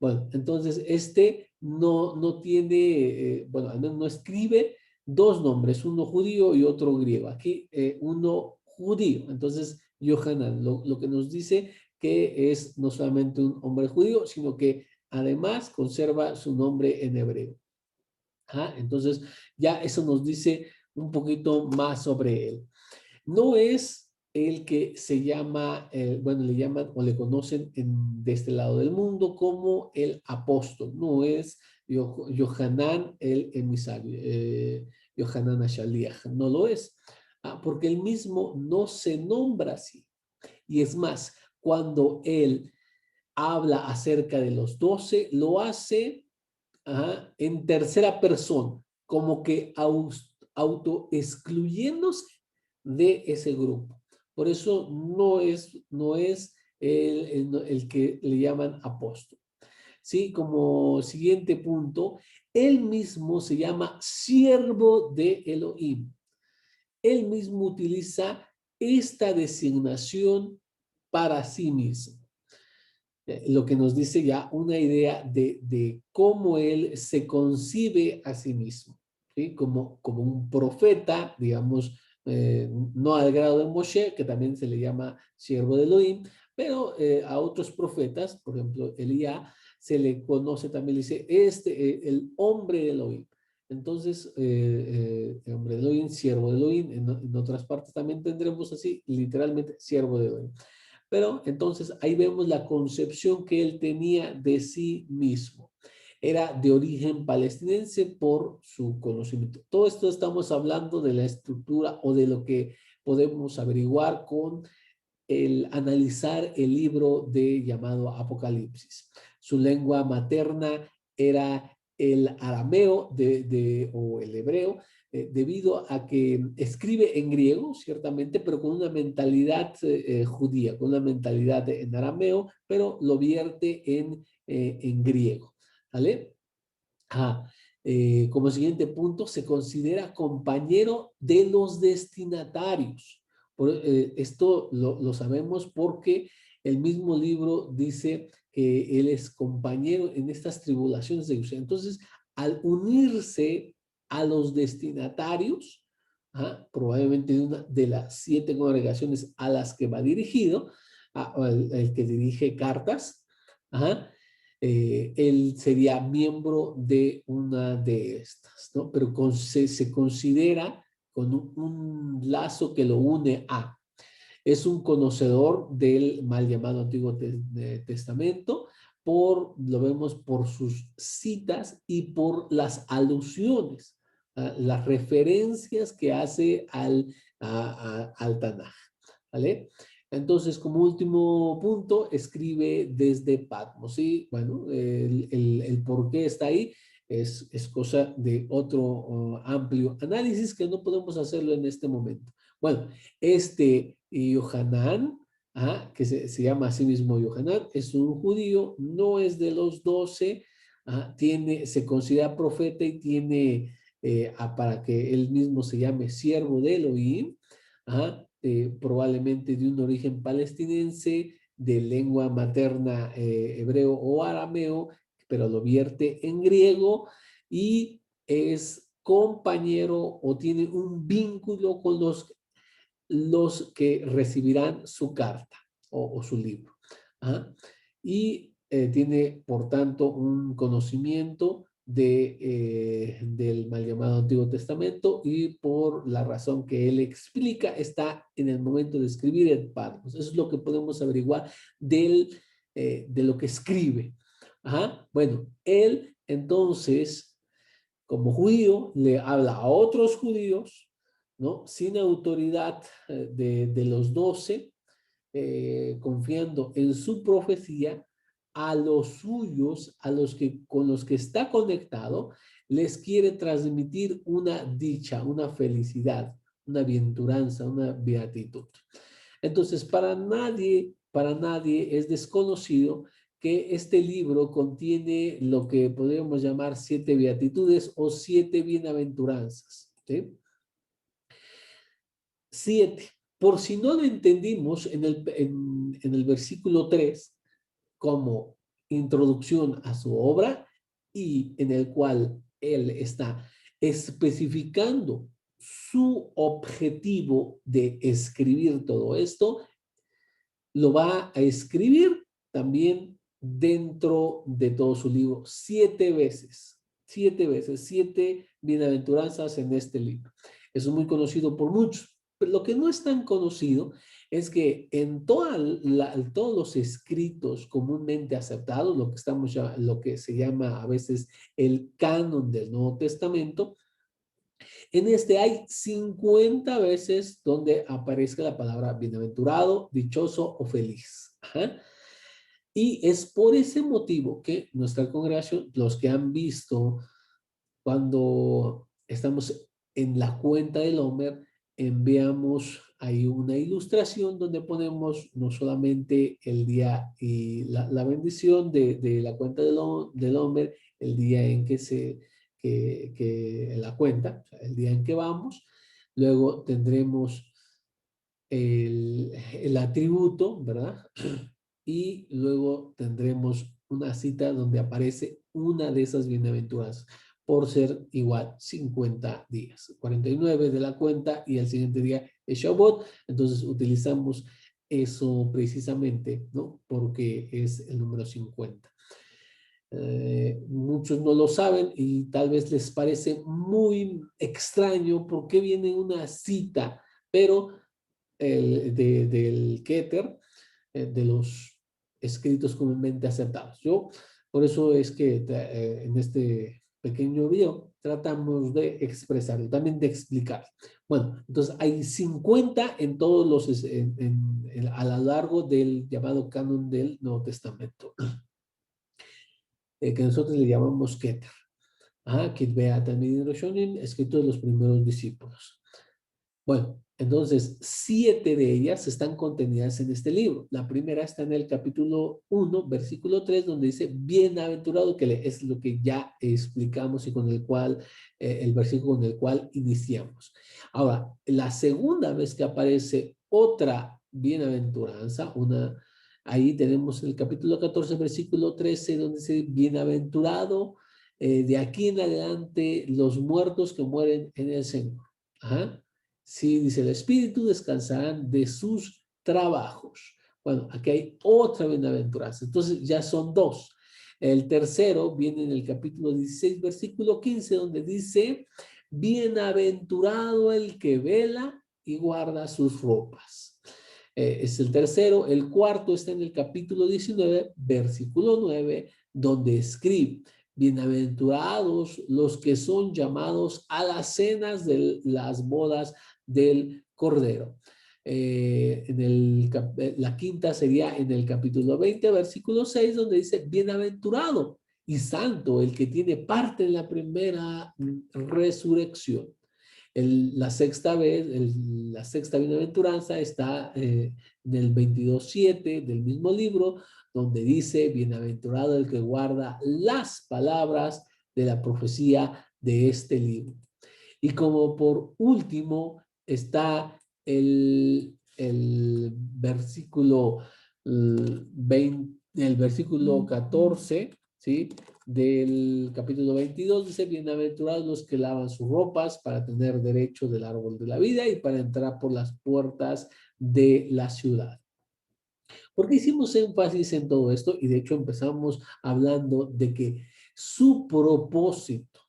Bueno, entonces este no tiene, bueno, al menos no escribe dos nombres, uno judío y otro griego. Aquí uno judío. Entonces, Yohanan lo que nos dice que es no solamente un hombre judío, sino que además conserva su nombre en hebreo. Entonces, ya eso nos dice un poquito más sobre él. No es el que se llama, bueno, le llaman o le conocen de este lado del mundo como el apóstol. No es Yohanan el emisario, Yohanan Ashaliach. No lo es, porque él mismo no se nombra así. Y es más, cuando él habla acerca de los 12, lo hace en tercera persona, como que autoexcluyéndose de ese grupo. Por eso no es el que le llaman apóstol. ¿Sí? Como siguiente punto, él mismo se llama siervo de Elohim. él mismo utiliza esta designación para sí mismo. Lo que nos dice ya una idea de cómo él se concibe a sí mismo, ¿sí? Como un profeta, digamos, no al grado de Moshe, que también se le llama siervo de Elohim, pero a otros profetas, por ejemplo, Elías, se le conoce también, dice, el hombre de Elohim. Entonces, el hombre de Elohim, siervo de Elohim, en otras partes también tendremos así, literalmente, siervo de Elohim. Pero entonces ahí vemos la concepción que él tenía de sí mismo. Era de origen palestinense por su conocimiento. Todo esto estamos hablando de la estructura o de lo que podemos averiguar con el analizar el libro de llamado Apocalipsis. Su lengua materna era el arameo o el hebreo, debido a que escribe en griego, ciertamente, pero con una mentalidad judía, con una mentalidad en arameo, pero lo vierte en griego. ¿Vale? Ah, como siguiente punto, se considera compañero de los destinatarios. Esto lo sabemos porque el mismo libro dice que él es compañero en estas tribulaciones de Dios. Entonces, al unirse a los destinatarios, probablemente de una de las 7 congregaciones a las que va dirigido, el que dirige cartas, él sería miembro de una de estas, ¿no? Pero se considera con un lazo que lo une a. Es un conocedor del mal llamado Antiguo Testamento, lo vemos por sus citas y por las alusiones, las referencias que hace al Tanaj, ¿vale? Entonces, como último punto, escribe desde Patmos. ¿Sí? Bueno, el por qué está ahí es cosa de otro amplio análisis que no podemos hacerlo en este momento. Bueno, este Yohanan, que se llama a sí mismo Yohanan, es un judío, no es de los 12, se considera profeta y tiene, para que él mismo se llame siervo de Elohim, probablemente de un origen palestinense, de lengua materna hebreo o arameo, pero lo vierte en griego y es compañero o tiene un vínculo con los que recibirán su carta o su libro. Y tiene, por tanto, un conocimiento del mal llamado Antiguo Testamento y por la razón que él explica está en el momento de escribir el Patmos. Eso es lo que podemos averiguar de lo que escribe. Bueno, él entonces, como judío, le habla a otros judíos, ¿no? Sin autoridad de los 12, confiando en su profecía, a los suyos, con los que está conectado, les quiere transmitir una dicha, una felicidad, una bienaventuranza, una beatitud. Entonces, para nadie es desconocido que este libro contiene lo que podríamos llamar 7 beatitudes o 7 bienaventuranzas. ¿Sí? 7. Por si no lo entendimos en el versículo 3 como introducción a su obra y en el cual él está especificando su objetivo de escribir todo esto, lo va a escribir también dentro de todo su libro 7 veces. 7 veces, 7 bienaventuranzas en este libro. Eso es muy conocido por muchos. Pero lo que no es tan conocido es que en todos los escritos comúnmente aceptados, lo que se llama a veces el canon del Nuevo Testamento, en este hay 50 veces donde aparezca la palabra bienaventurado, dichoso o feliz. Y es por ese motivo que nuestra congregación, los que han visto cuando estamos en la cuenta del Homer, enviamos ahí una ilustración donde ponemos no solamente el día y la bendición de la cuenta del Homer, el día en que la cuenta, o sea, el día en que vamos, luego tendremos el atributo, ¿verdad? Y luego tendremos una cita donde aparece una de esas bienaventuranzas por ser igual 50 días. 49 de la cuenta y el siguiente día es Shabbat. Entonces utilizamos eso precisamente, ¿no? Porque es el número 50. Muchos no lo saben y tal vez les parece muy extraño por qué viene una cita, pero del Keter, de los escritos comúnmente aceptados. Por eso es que en este pequeño video tratamos de expresarlo, también de explicar. Bueno, entonces hay 50 en todos los, a lo largo del llamado canon del Nuevo Testamento, que nosotros le llamamos Keter. Kitbea Talmidim Rishonim, escrito de los primeros discípulos. Bueno, entonces, 7 de ellas están contenidas en este libro. La primera está en el capítulo 1, versículo 3, donde dice, bienaventurado que le, es lo que ya explicamos y con el cual, el versículo con el cual iniciamos. Ahora, la segunda vez que aparece otra bienaventuranza, ahí tenemos el capítulo 14, versículo 13, donde dice, bienaventurado de aquí en adelante los muertos que mueren en el Señor. Ajá. Sí, dice el Espíritu, descansarán de sus trabajos. Bueno, aquí hay otra bienaventuranza. Entonces ya son 2. El tercero viene en el capítulo 16, versículo 15, donde dice, bienaventurado el que vela y guarda sus ropas. Es el tercero. El cuarto está en el capítulo 19, versículo 9, donde escribe, bienaventurados los que son llamados a las cenas de las bodas del Cordero. La quinta sería en el capítulo 20, versículo 6, donde dice, bienaventurado y santo el que tiene parte en la primera resurrección. La sexta bienaventuranza está en el 22:7 del mismo libro, donde dice, bienaventurado el que guarda las palabras de la profecía de este libro. Y como por último está el versículo 20, el versículo 14, ¿sí? Del capítulo 22, dice, bienaventurados los que lavan sus ropas para tener derecho del árbol de la vida y para entrar por las puertas de la ciudad. ¿Por qué hicimos énfasis en todo esto? Y de hecho empezamos hablando de que su propósito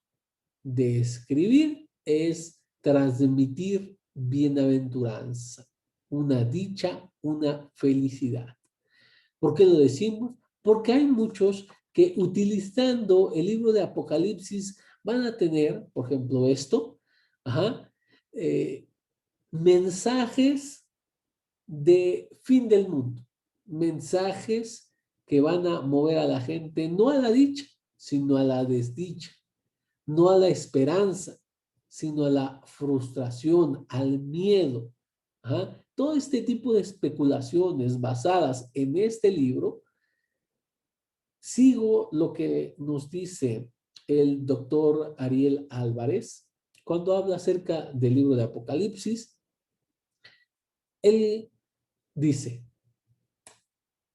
de escribir es transmitir bienaventuranza, una dicha, una felicidad. ¿Por qué lo decimos? Porque hay muchos que utilizando el libro de Apocalipsis van a tener, por ejemplo, esto, mensajes de fin del mundo, mensajes que van a mover a la gente no a la dicha, sino a la desdicha, no a la esperanza, sino a la frustración, al miedo. Todo este tipo de especulaciones basadas en este libro, sigo lo que nos dice el doctor Ariel Álvarez cuando habla acerca del libro de Apocalipsis. Él dice,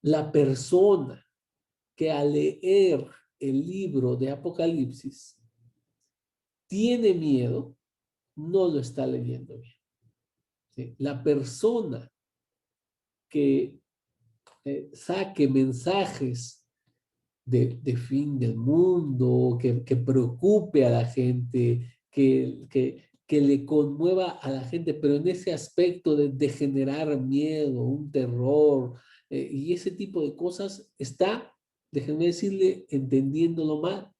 la persona que al leer el libro de Apocalipsis tiene miedo, no lo está leyendo bien. ¿Sí? La persona que saque mensajes de fin del mundo, que preocupe a la gente, que le conmueva a la gente, pero en ese aspecto de generar miedo, un terror y ese tipo de cosas, está, déjenme decirle, entendiéndolo mal.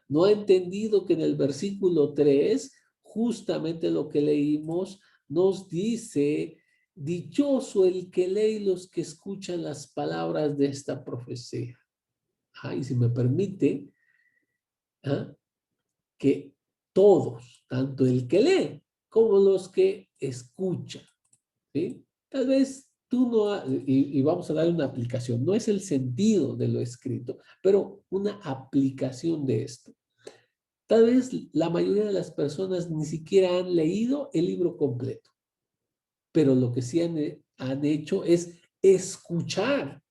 No ha entendido que en el versículo 3, justamente lo que leímos, nos dice, dichoso el que lee y los que escuchan las palabras de esta profecía. Y si me permite, que todos, tanto el que lee como los que escuchan, ¿sí? Tal vez tú no, y vamos a dar una aplicación, no es el sentido de lo escrito, pero una aplicación de esto. Tal vez la mayoría de las personas ni siquiera han leído el libro completo, pero lo que sí han hecho es escuchar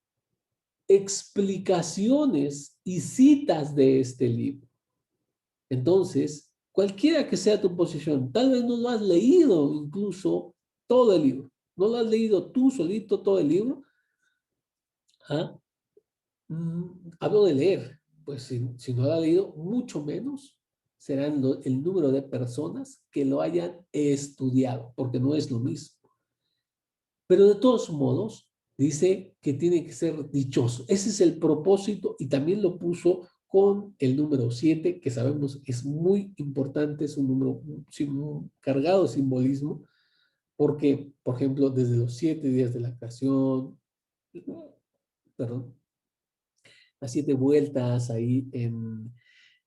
explicaciones y citas de este libro. Entonces, cualquiera que sea tu posición, tal vez no lo has leído incluso todo el libro, no lo has leído tú solito todo el libro. ¿Ah? Hablo de leer, pues si no lo ha leído, mucho menos serán el número de personas que lo hayan estudiado, porque no es lo mismo. Pero de todos modos, dice que tiene que ser dichoso. Ese es el propósito y también lo puso con el número 7, que sabemos es muy importante, es un número cargado de simbolismo, porque, por ejemplo, desde los 7 días de la creación, perdón, las 7 vueltas ahí en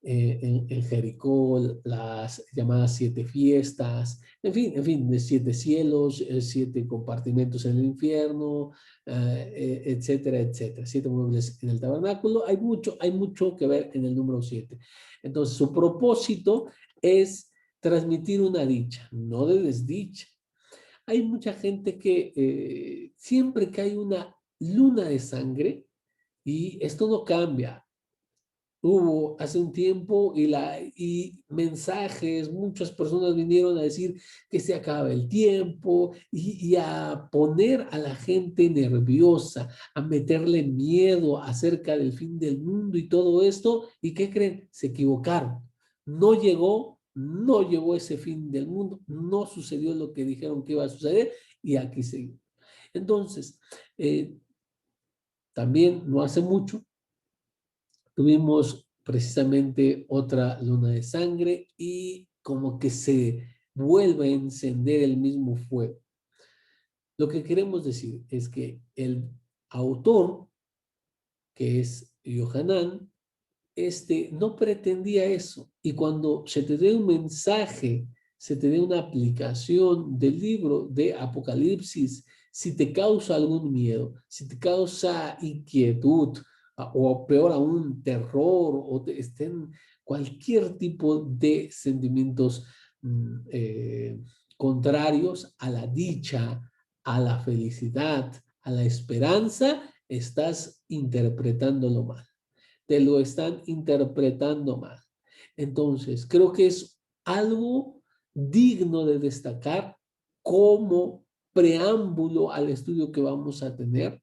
Jericó, las llamadas 7 fiestas, en fin, de 7 cielos, 7 compartimentos en el infierno, etcétera, etcétera. 7 muebles en el tabernáculo. Hay mucho que ver en el número 7. Entonces, su propósito es transmitir una dicha, no de desdicha. Hay mucha gente que siempre que hay una luna de sangre, y esto no cambia, hubo hace un tiempo y mensajes, muchas personas vinieron a decir que se acaba el tiempo y a poner a la gente nerviosa, a meterle miedo acerca del fin del mundo y todo esto. ¿Y qué creen? Se equivocaron. No llegó ese fin del mundo, no sucedió lo que dijeron que iba a suceder y aquí seguimos. Entonces, también no hace mucho tuvimos precisamente otra luna de sangre y como que se vuelve a encender el mismo fuego. Lo que queremos decir es que el autor, que es Yohanan, no pretendía eso. Y cuando se te dé un mensaje, se te dé una aplicación del libro de Apocalipsis, si te causa algún miedo, si te causa inquietud, o peor aún, terror, o estén cualquier tipo de sentimientos contrarios a la dicha, a la felicidad, a la esperanza, estás interpretándolo mal, te lo están interpretando mal. Entonces, creo que es algo digno de destacar como preámbulo al estudio que vamos a tener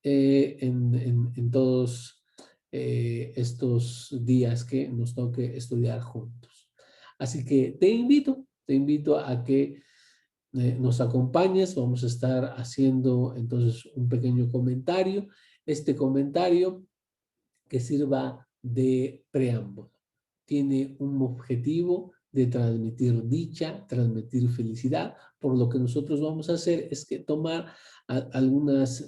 en todos estos días que nos toque estudiar juntos. Así que te invito a que nos acompañes. Vamos a estar haciendo entonces un pequeño comentario. Este comentario que sirva de preámbulo. Tiene un objetivo de transmitir dicha, transmitir felicidad. Por lo que nosotros vamos a hacer es que tomar algunas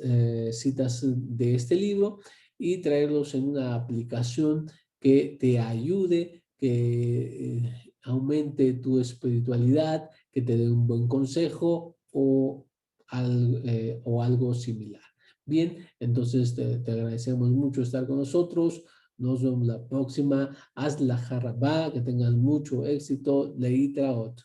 citas de este libro y traerlos en una aplicación que te ayude, que aumente tu espiritualidad, que te dé un buen consejo o algo similar. Bien, entonces te agradecemos mucho estar con nosotros. Nos vemos la próxima. Haz la jarabá, que tengas mucho éxito. Leí Traot.